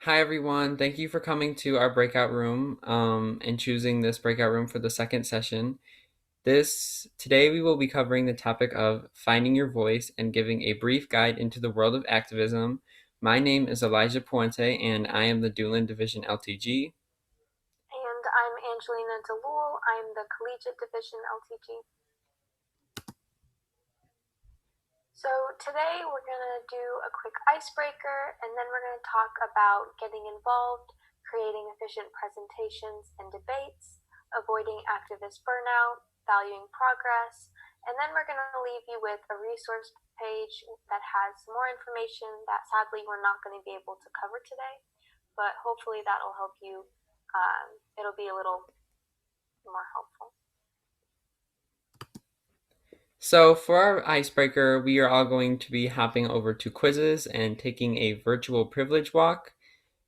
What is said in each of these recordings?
Hi everyone, thank you for coming to our breakout room and choosing this breakout room for the second session. Today we will be covering the topic of finding your voice and giving a brief guide into the world of activism. My name is Elijah Puente and I am the Doolin Division LTG. And I'm Angelina DeLul. I'm the Collegiate Division LTG. So today we're going to do a quick icebreaker, and then we're going to talk about getting involved, creating efficient presentations and debates, avoiding activist burnout, valuing progress, and then we're going to leave you with a resource page that has more information that sadly we're not going to be able to cover today, but hopefully that'll help you. It'll be a little more helpful. So for our icebreaker, we are all going to be hopping over to quizzes and taking a virtual privilege walk.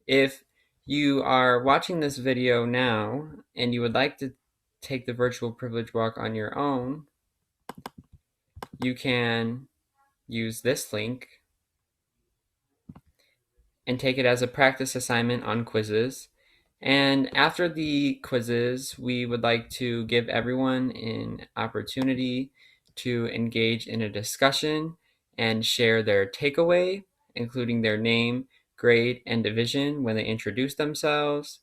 If you are watching this video now and you would like to take the virtual privilege walk on your own, you can use this link and take it as a practice assignment on quizzes. And after the quizzes, we would like to give everyone an opportunity to engage in a discussion and share their takeaway, including their name, grade, and division when they introduce themselves.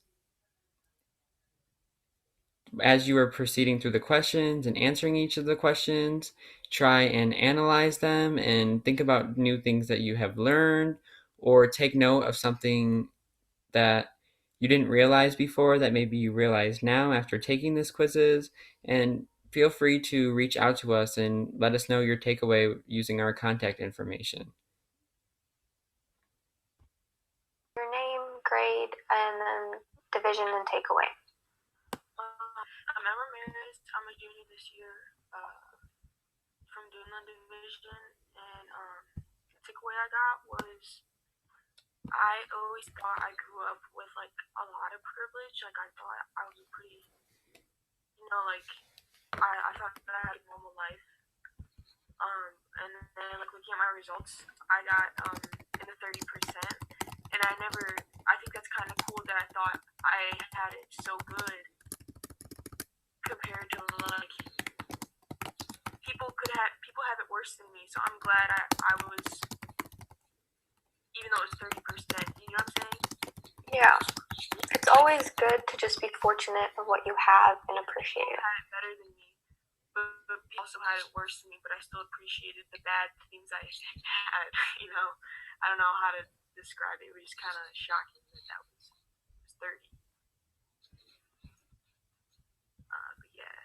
As you are proceeding through the questions and answering each of the questions, try and analyze them and think about new things that you have learned, or take note of something that you didn't realize before that maybe you realize now after taking these quizzes. And feel free to reach out to us and let us know your takeaway using our contact information. Your name, grade, and then division and takeaway. I'm Emma Maris. I'm a junior this year from Doolin Division, and the takeaway I got was I always thought I grew up with like a lot of privilege. Like I thought I was a pretty, like I thought that I had a normal life. And then like looking at my results, I got in the 30%, and I think that's kind of cool that I thought I had it so good compared to like people have it worse than me. So I'm glad I was, even though it was 30%. You know what I'm saying? Yeah. It's always good to just be fortunate of what you have and appreciate it. People had it better than me, but people also had it worse than me, but I still appreciated the bad things I had. I don't know how to describe it. It was just kind of shocking that was 30. But yeah.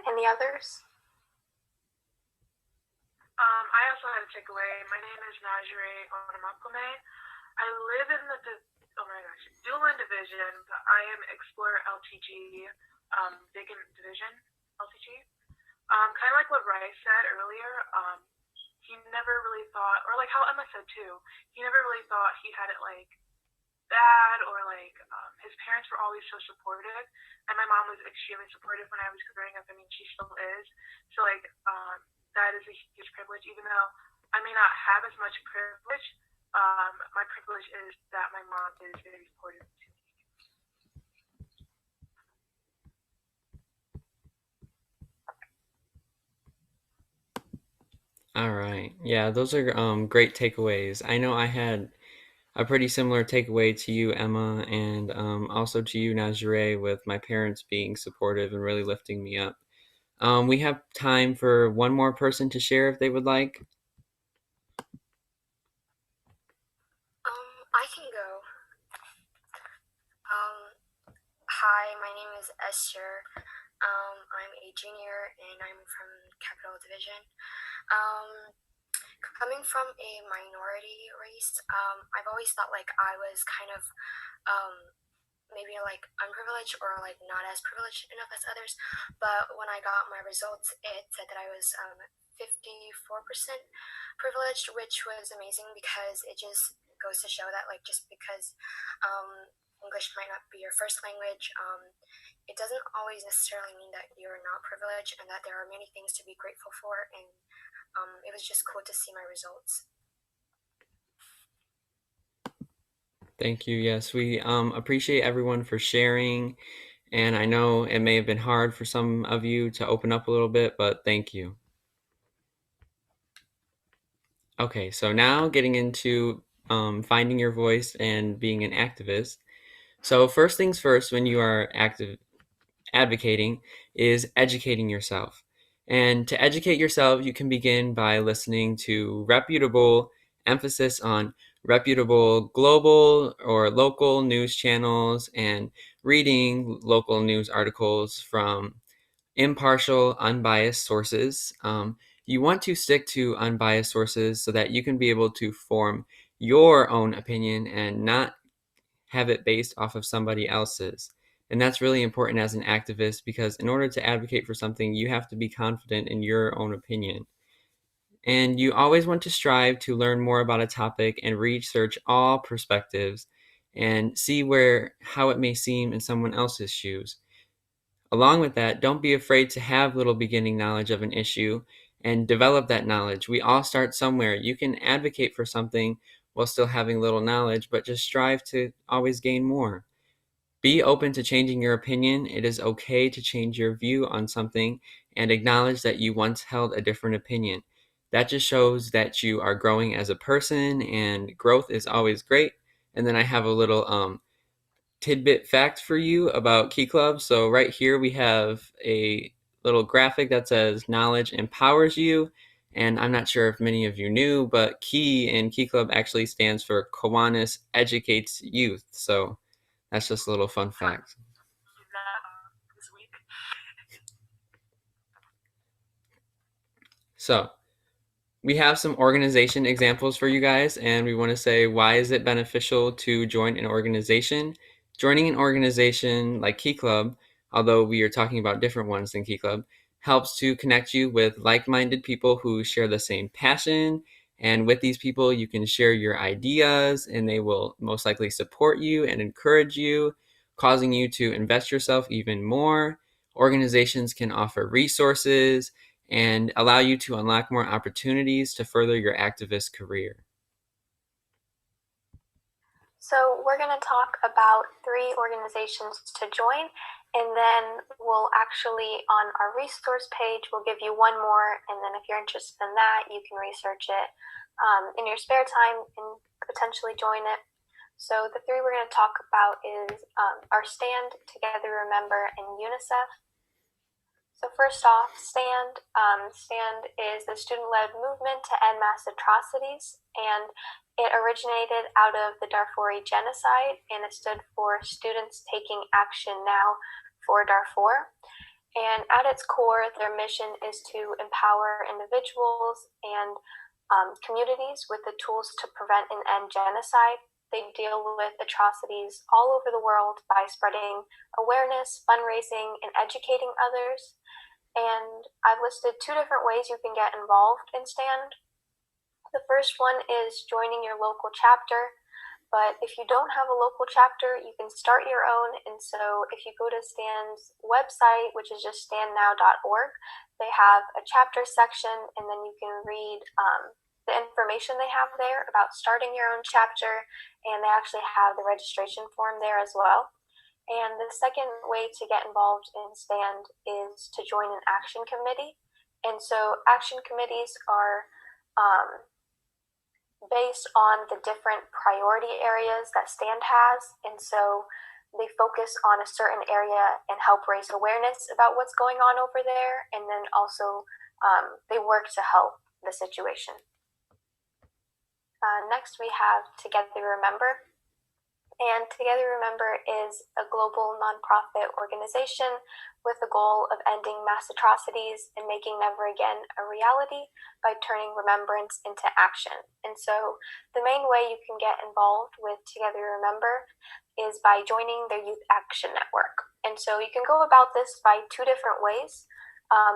Any others? I also had a takeaway. My name is Najee Onamakome. I live in the Doolin Division, but I am Explorer LTG, Vacant Division LTG. Kind of like what Rice said earlier. He never really thought, or like how Emma said too, he never really thought he had it like bad, or like his parents were always so supportive, and my mom was extremely supportive when I was growing up. I mean, she still is. So like that is a huge privilege, even though I may not have as much privilege. My privilege is that my mom is very supportive to me. All right. Yeah, those are great takeaways. I know I had a pretty similar takeaway to you, Emma, and also to you, Najee, with my parents being supportive and really lifting me up. We have time for one more person to share if they would like. I can go. Hi, my name is Esther. I'm a junior and I'm from Capital Division. Coming from a minority race, I've always thought like I was kind of maybe like unprivileged or like not as privileged enough as others. But when I got my results, it said that I was 54% privileged, which was amazing because it just goes to show that like just because English might not be your first language, it doesn't always necessarily mean that you're not privileged and that there are many things to be grateful for. And it was just cool to see my results. Thank you. Yes, we appreciate everyone for sharing. And I know it may have been hard for some of you to open up a little bit, but thank you. Okay, so now getting into finding your voice and being an activist. So first things first, when you are advocating, is educating yourself. And to educate yourself, you can begin by listening to reputable, emphasis on reputable global or local news channels, and reading local news articles from impartial, unbiased sources. You want to stick to unbiased sources so that you can be able to form your own opinion and not have it based off of somebody else's. And that's really important as an activist, because in order to advocate for something, you have to be confident in your own opinion. And you always want to strive to learn more about a topic and research all perspectives and see how it may seem in someone else's shoes. Along with that, don't be afraid to have little beginning knowledge of an issue and develop that knowledge. We all start somewhere. You can advocate for something while still having little knowledge, but just strive to always gain more. Be open to changing your opinion. It is okay to change your view on something and acknowledge that you once held a different opinion. That just shows that you are growing as a person, and growth is always great. And then I have a little tidbit fact for you about Key Club. So right here we have a little graphic that says knowledge empowers you. And I'm not sure if many of you knew, but Key in Key Club actually stands for Kiwanis Educates Youth. So that's just a little fun fact. This week. So we have some organization examples for you guys, and we want to say, why is it beneficial to join an organization? Joining an organization like Key Club, although we are talking about different ones than Key Club, helps to connect you with like-minded people who share the same passion. And with these people, you can share your ideas, and they will most likely support you and encourage you, causing you to invest yourself even more. Organizations can offer resources and allow you to unlock more opportunities to further your activist career. So we're going to talk about 3 organizations to join, and then we'll actually, on our resource page, we'll give you one more, and then if you're interested in that, you can research it in your spare time and potentially join it. So the 3 we're going to talk about is our STAND, Together Remember, and UNICEF. So first off, STAND. STAND is the student-led movement to end mass atrocities, and it originated out of the Darfuri genocide, and it stood for Students Taking Action Now for Darfur. And at its core, their mission is to empower individuals and communities with the tools to prevent and end genocide. They deal with atrocities all over the world by spreading awareness, fundraising, and educating others. And I've listed 2 different ways you can get involved in STAND. The first one is joining your local chapter, but if you don't have a local chapter, you can start your own. And so if you go to STAND's website, which is just standnow.org, they have a chapter section, and then you can read the information they have there about starting your own chapter, and they actually have the registration form there as well. And the second way to get involved in STAND is to join an action committee. And so action committees are based on the different priority areas that STAND has. And so they focus on a certain area and help raise awareness about what's going on over there. And then also they work to help the situation. Next, we have Together Remember. And Together Remember is a global nonprofit organization with the goal of ending mass atrocities and making never again a reality by turning remembrance into action. And so the main way you can get involved with Together Remember is by joining their Youth Action Network. And so you can go about this by 2 different ways.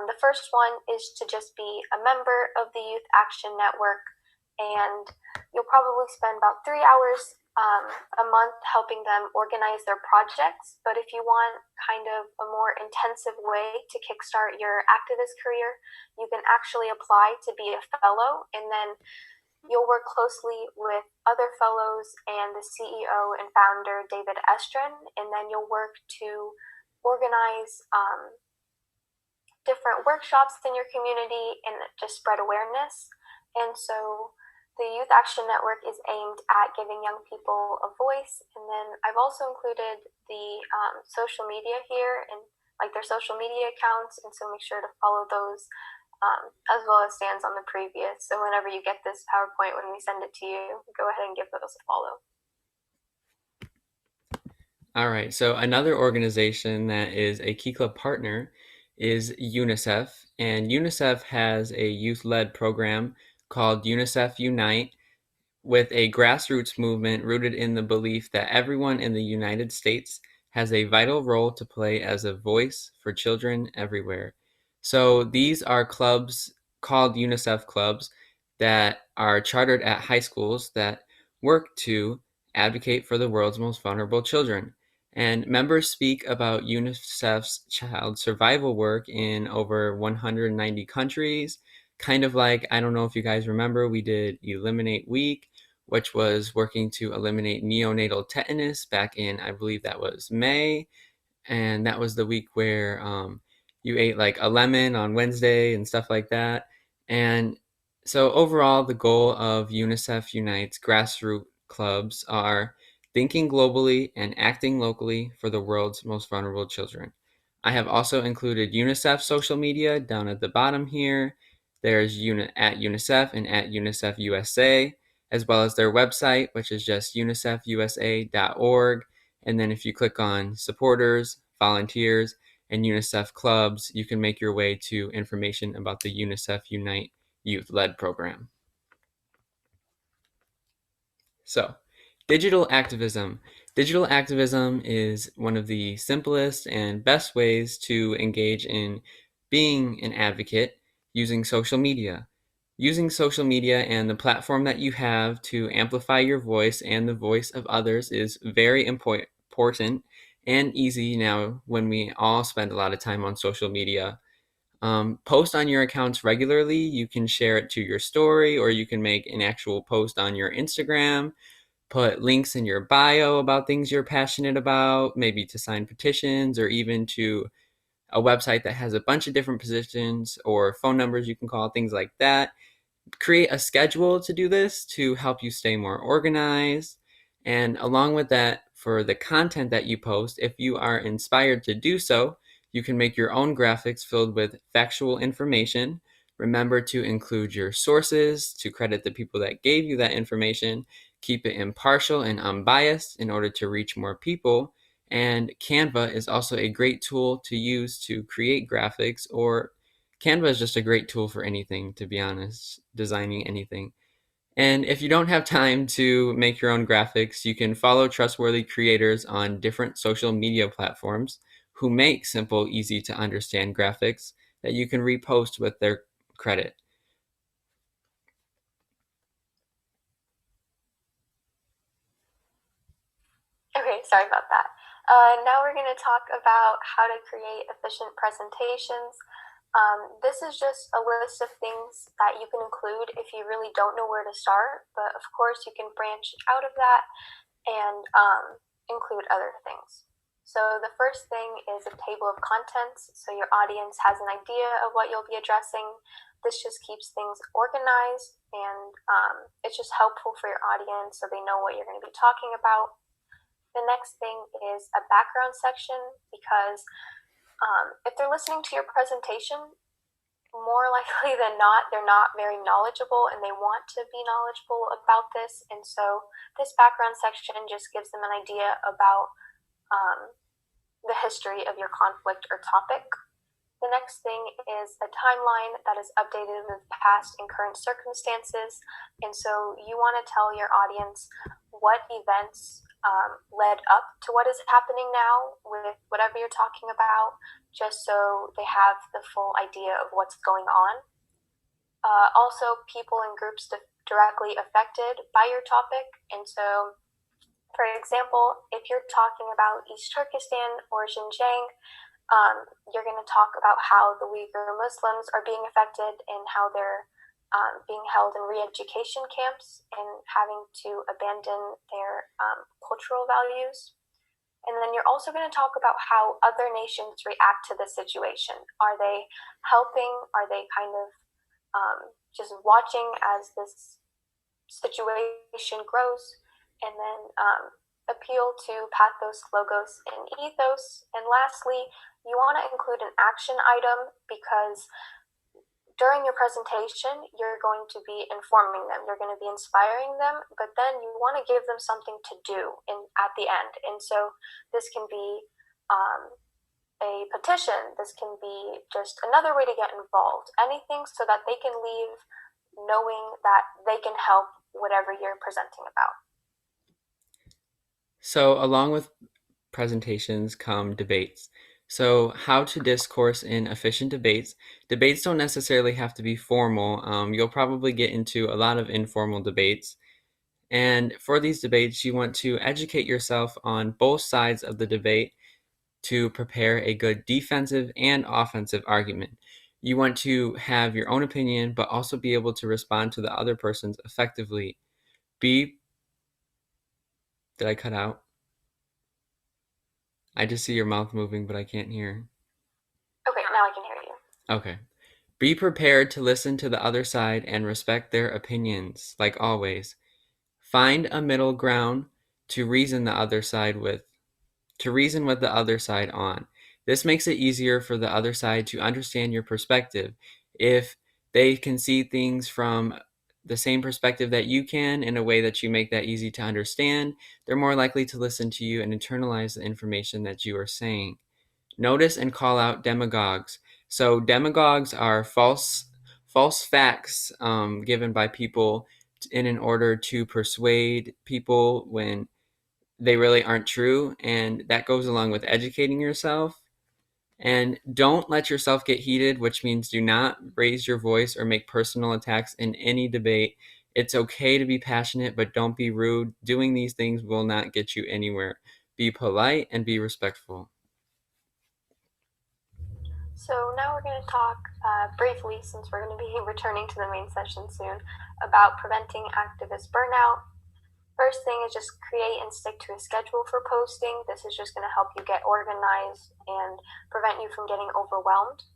The first one is to just be a member of the Youth Action Network, and you'll probably spend about 3 hours a month helping them organize their projects. But if you want kind of a more intensive way to kickstart your activist career, you can actually apply to be a fellow, and then you'll work closely with other fellows and the CEO and founder, David Estrin, and then you'll work to organize different workshops in your community and just spread awareness. And so the Youth Action Network is aimed at giving young people a voice. And then I've also included the social media here and like their social media accounts. And so make sure to follow those as well as stands on the previous. So whenever you get this PowerPoint, when we send it to you, go ahead and give those a follow. All right, so another organization that is a Key Club partner is UNICEF, and UNICEF has a youth-led program called UNICEF Unite, with a grassroots movement rooted in the belief that everyone in the United States has a vital role to play as a voice for children everywhere. So these are clubs called UNICEF clubs that are chartered at high schools that work to advocate for the world's most vulnerable children. And members speak about UNICEF's child survival work in over 190 countries. Kind of like, I don't know if you guys remember, we did Eliminate Week, which was working to eliminate neonatal tetanus back in, I believe that was May. And that was the week where you ate like a lemon on Wednesday and stuff like that. And so overall, the goal of UNICEF Unite's grassroots clubs are thinking globally and acting locally for the world's most vulnerable children. I have also included UNICEF social media down at the bottom here. There's at UNICEF and at UNICEF USA, as well as their website, which is just unicefusa.org. And then if you click on supporters, volunteers, and UNICEF clubs, you can make your way to information about the UNICEF Unite youth-led program. So, digital activism. Digital activism is one of the simplest and best ways to engage in being an advocate using social media. Using social media and the platform that you have to amplify your voice and the voice of others is very important and easy now when we all spend a lot of time on social media. Post on your accounts regularly. You can share it to your story, or you can make an actual post on your Instagram. Put links in your bio about things you're passionate about, maybe to sign petitions or even to a website that has a bunch of different positions or phone numbers you can call, things like that. Create a schedule to do this to help you stay more organized. And along with that, for the content that you post, if you are inspired to do so, you can make your own graphics filled with factual information. Remember to include your sources to credit the people that gave you that information. Keep it impartial and unbiased in order to reach more people. And Canva is also a great tool to use to create graphics, or Canva is just a great tool for anything, to be honest, designing anything. And if you don't have time to make your own graphics, you can follow trustworthy creators on different social media platforms who make simple, easy to understand graphics that you can repost with their credit. Okay, sorry about that. Now we're going to talk about how to create efficient presentations. This is just a list of things that you can include if you really don't know where to start, but of course you can branch out of that and include other things. So the first thing is a table of contents, so your audience has an idea of what you'll be addressing. This just keeps things organized, and it's just helpful for your audience so they know what you're going to be talking about. The next thing is a background section, because if they're listening to your presentation, more likely than not, they're not very knowledgeable and they want to be knowledgeable about this. And so this background section just gives them an idea about the history of your conflict or topic. The next thing is a timeline that is updated with past and current circumstances. And so you want to tell your audience what events led up to what is happening now with whatever you're talking about, just so they have the full idea of what's going on. Also, people and groups directly affected by your topic. And so For example, if you're talking about East Turkestan or Xinjiang, you're going to talk about how the Uyghur Muslims are being affected and how they're being held in re-education camps and having to abandon their cultural values. And then you're also going to talk about how other nations react to the situation. Are they helping? Are they kind of just watching as this situation grows? And then appeal to pathos, logos, and ethos. And lastly, you want to include an action item because during your presentation, you're going to be informing them, you're going to be inspiring them, but then you want to give them something to do at the end. And so this can be a petition, this can be just another way to get involved, anything so that they can leave knowing that they can help whatever you're presenting about. So, along with presentations come debates. So, how to discourse in efficient debates. Debates don't necessarily have to be formal. You'll probably get into a lot of informal debates. And for these debates, you want to educate yourself on both sides of the debate to prepare a good defensive and offensive argument. You want to have your own opinion, but also be able to respond to the other person's effectively. Be. Did I cut out? I just see your mouth moving, but I can't hear. Okay, now I can hear you. Okay. Be prepared to listen to the other side and respect their opinions, like always. Find a middle ground to reason the other side with, to reason with the other side on. This makes it easier for the other side to understand your perspective. If they can see things from the same perspective that you can in a way that you make that easy to understand, they're more likely to listen to you and internalize the information that you are saying. Notice and call out demagogues. So demagogues are false facts given by people in an order to persuade people when they really aren't true, and that goes along with educating yourself. And don't let yourself get heated, which means do not raise your voice or make personal attacks in any debate. It's okay to be passionate, but don't be rude. Doing these things will not get you anywhere. Be polite and be respectful. So now we're going to talk briefly, since we're going to be returning to the main session soon, about preventing activist burnout. First thing is just create and stick to a schedule for posting. This is just going to help you get organized and prevent you from getting overwhelmed.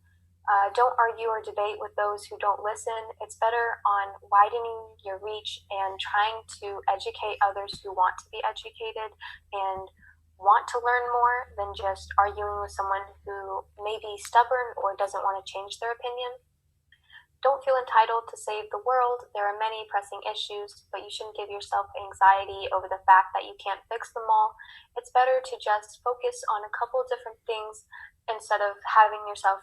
Don't argue or debate with those who don't listen. It's better on widening your reach and trying to educate others who want to be educated and want to learn more than just arguing with someone who may be stubborn or doesn't want to change their opinion. Don't feel entitled to save the world. There are many pressing issues, but you shouldn't give yourself anxiety over the fact that you can't fix them all. It's better to just focus on a couple of different things instead of having yourself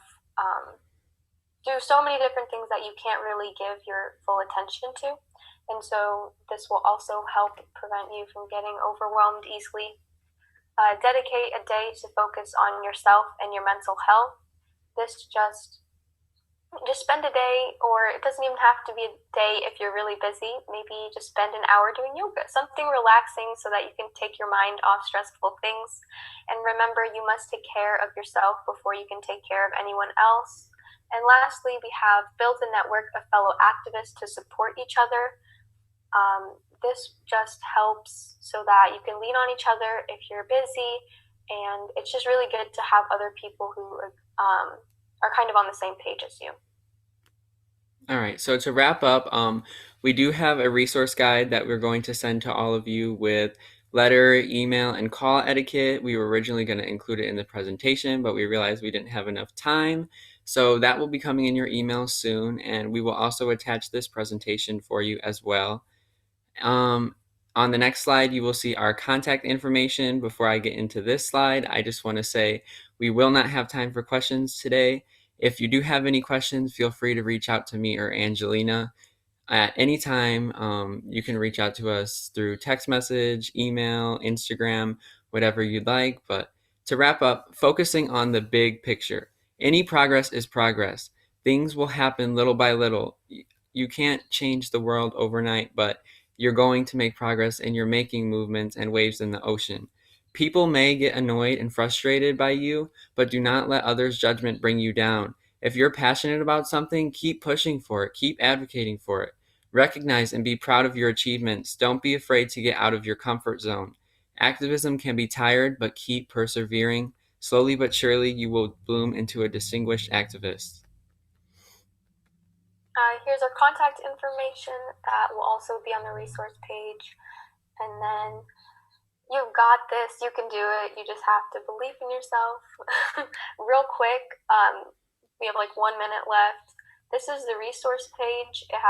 do so many different things that you can't really give your full attention to. And so this will also help prevent you from getting overwhelmed easily. Dedicate a day to focus on yourself and your mental health. This just spend a day, or it doesn't even have to be a day if you're really busy. Maybe just spend an hour doing yoga, something relaxing so that you can take your mind off stressful things. And remember, you must take care of yourself before you can take care of anyone else. And lastly, we have built a network of fellow activists to support each other. This just helps so that you can lean on each other if you're busy, and it's just really good to have other people who are kind of on the same page as you. All right, so to wrap up, we do have a resource guide that we're going to send to all of you with letter, email, and call etiquette. We were originally going to include it in the presentation, but we realized we didn't have enough time. So that will be coming in your email soon, and we will also attach this presentation for you as well. On the next slide, you will see our contact information. Before I get into this slide, I just want to say we will not have time for questions today. If you do have any questions, feel free to reach out to me or Angelina at any time. You can reach out to us through text message, email, Instagram, whatever you'd like. But to wrap up, focusing on the big picture. Any progress is progress. Things will happen little by little. You can't change the world overnight, but you're going to make progress and you're making movements and waves in the ocean. People may get annoyed and frustrated by you, but do not let others' judgment bring you down. If you're passionate about something, keep pushing for it, keep advocating for it. Recognize and be proud of your achievements. Don't be afraid to get out of your comfort zone. Activism can be tired, but keep persevering. Slowly but surely, you will bloom into a distinguished activist. Here's our contact information that will also be on the resource page. And then you've got this, you can do it, you just have to believe in yourself. Real quick, we have like 1 minute left. This is the resource page. It has